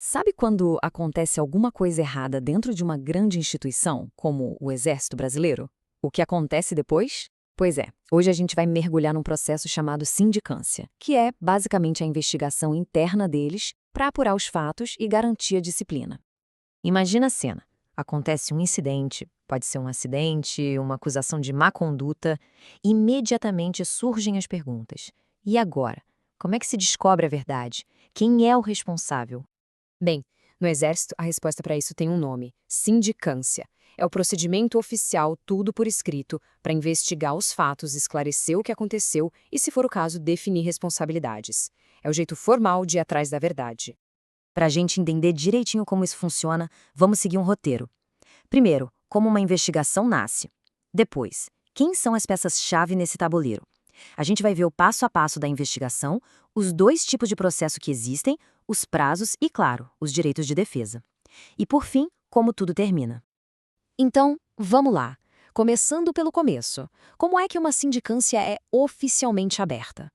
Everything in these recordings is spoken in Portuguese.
Sabe quando acontece alguma coisa errada dentro de uma grande instituição, como o Exército Brasileiro? O que acontece depois? Pois é, hoje a gente vai mergulhar num processo chamado sindicância, que é basicamente a investigação interna deles para apurar os fatos e garantir a disciplina. Imagina a cena. Acontece um incidente, pode ser um acidente, uma acusação de má conduta, e imediatamente surgem as perguntas. E agora? Como é que se descobre a verdade? Quem é o responsável? Bem, no Exército, a resposta para isso tem um nome: sindicância. É o procedimento oficial, tudo por escrito, para investigar os fatos, esclarecer o que aconteceu e, se for o caso, definir responsabilidades. É o jeito formal de ir atrás da verdade. Para a gente entender direitinho como isso funciona, vamos seguir um roteiro. Primeiro, como uma investigação nasce. Depois, quem são as peças-chave nesse tabuleiro? A gente vai ver o passo a passo da investigação, os dois tipos de processo que existem, os prazos e, claro, os direitos de defesa. E, por fim, como tudo termina. Então, vamos lá. Começando pelo começo. Como é que uma sindicância é oficialmente aberta?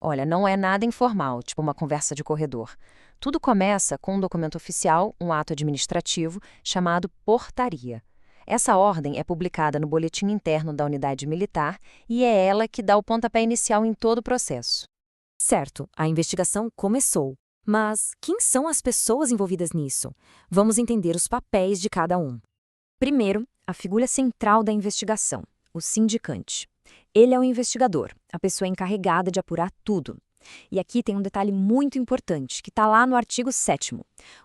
Olha, não é nada informal, tipo uma conversa de corredor. Tudo começa com um documento oficial, um ato administrativo, chamado portaria. Essa ordem é publicada no boletim interno da unidade militar e é ela que dá o pontapé inicial em todo o processo. Certo, a investigação começou. Mas quem são as pessoas envolvidas nisso? Vamos entender os papéis de cada um. Primeiro, a figura central da investigação, o sindicante. Ele é o investigador, a pessoa encarregada de apurar tudo. E aqui tem um detalhe muito importante, que está lá no artigo 7º.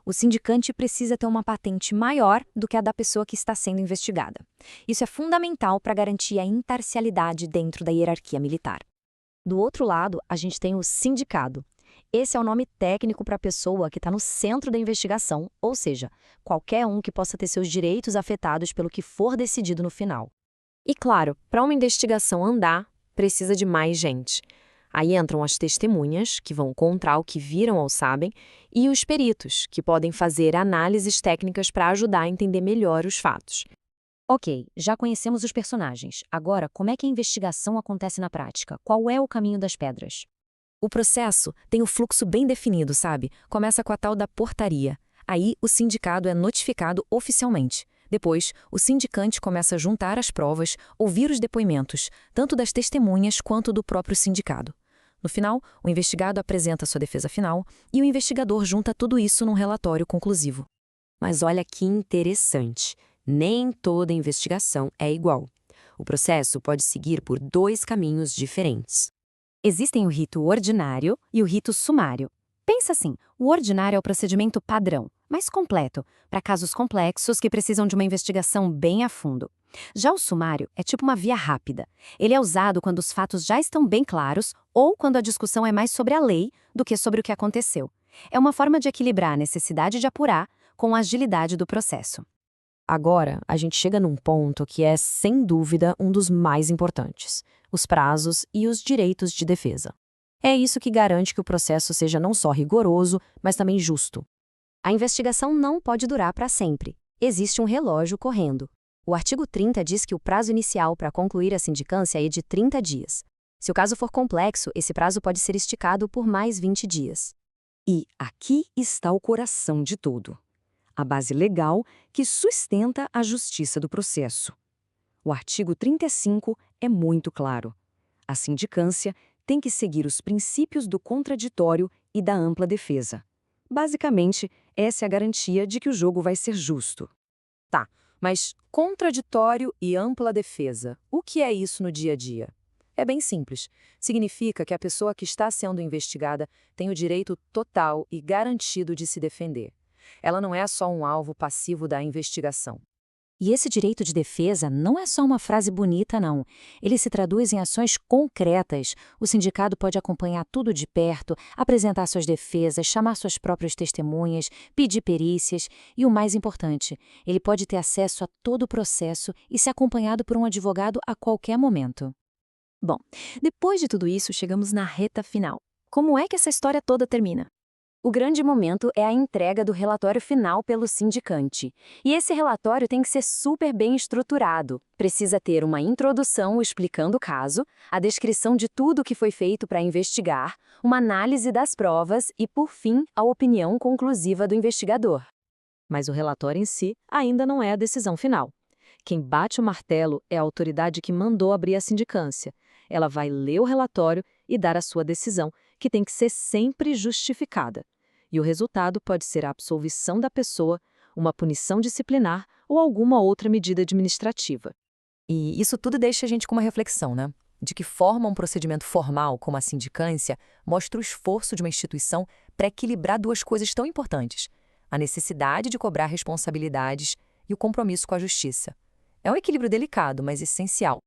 O sindicante precisa ter uma patente maior do que a da pessoa que está sendo investigada. Isso é fundamental para garantir a imparcialidade dentro da hierarquia militar. Do outro lado, a gente tem o sindicado. Esse é o nome técnico para a pessoa que está no centro da investigação, ou seja, qualquer um que possa ter seus direitos afetados pelo que for decidido no final. E claro, para uma investigação andar, precisa de mais gente. Aí entram as testemunhas, que vão contar o que viram ou sabem, e os peritos, que podem fazer análises técnicas para ajudar a entender melhor os fatos. Ok, já conhecemos os personagens. Agora, como é que a investigação acontece na prática? Qual é o caminho das pedras? O processo tem o fluxo bem definido, sabe? Começa com a tal da portaria. Aí, o sindicado é notificado oficialmente. Depois, o sindicante começa a juntar as provas, ouvir os depoimentos, tanto das testemunhas quanto do próprio sindicado. No final, o investigado apresenta sua defesa final e o investigador junta tudo isso num relatório conclusivo. Mas olha que interessante. Nem toda investigação é igual. O processo pode seguir por dois caminhos diferentes. Existem o rito ordinário e o rito sumário. Pensa assim, o ordinário é o procedimento padrão, mais completo, para casos complexos que precisam de uma investigação bem a fundo. Já o sumário é tipo uma via rápida. Ele é usado quando os fatos já estão bem claros ou quando a discussão é mais sobre a lei do que sobre o que aconteceu. É uma forma de equilibrar a necessidade de apurar com a agilidade do processo. Agora, a gente chega num ponto que é, sem dúvida, um dos mais importantes: os prazos e os direitos de defesa. É isso que garante que o processo seja não só rigoroso, mas também justo. A investigação não pode durar para sempre. Existe um relógio correndo. O artigo 30 diz que o prazo inicial para concluir a sindicância é de 30 dias. Se o caso for complexo, esse prazo pode ser esticado por mais 20 dias. E aqui está o coração de tudo: a base legal que sustenta a justiça do processo. O artigo 35 é muito claro. A sindicância tem que seguir os princípios do contraditório e da ampla defesa. Basicamente, essa é a garantia de que o jogo vai ser justo. Tá, mas contraditório e ampla defesa, o que é isso no dia a dia? É bem simples. Significa que a pessoa que está sendo investigada tem o direito total e garantido de se defender. Ela não é só um alvo passivo da investigação. E esse direito de defesa não é só uma frase bonita, não. Ele se traduz em ações concretas. O sindicato pode acompanhar tudo de perto, apresentar suas defesas, chamar suas próprias testemunhas, pedir perícias e, o mais importante, ele pode ter acesso a todo o processo e ser acompanhado por um advogado a qualquer momento. Bom, depois de tudo isso, chegamos na reta final. Como é que essa história toda termina? O grande momento é a entrega do relatório final pelo sindicante. E esse relatório tem que ser super bem estruturado. Precisa ter uma introdução explicando o caso, a descrição de tudo o que foi feito para investigar, uma análise das provas e, por fim, a opinião conclusiva do investigador. Mas o relatório em si ainda não é a decisão final. Quem bate o martelo é a autoridade que mandou abrir a sindicância. Ela vai ler o relatório e dar a sua decisão, que tem que ser sempre justificada. E o resultado pode ser a absolvição da pessoa, uma punição disciplinar ou alguma outra medida administrativa. E isso tudo deixa a gente com uma reflexão, né? De que forma um procedimento formal, como a sindicância, mostra o esforço de uma instituição para equilibrar duas coisas tão importantes: a necessidade de cobrar responsabilidades e o compromisso com a justiça. É um equilíbrio delicado, mas essencial.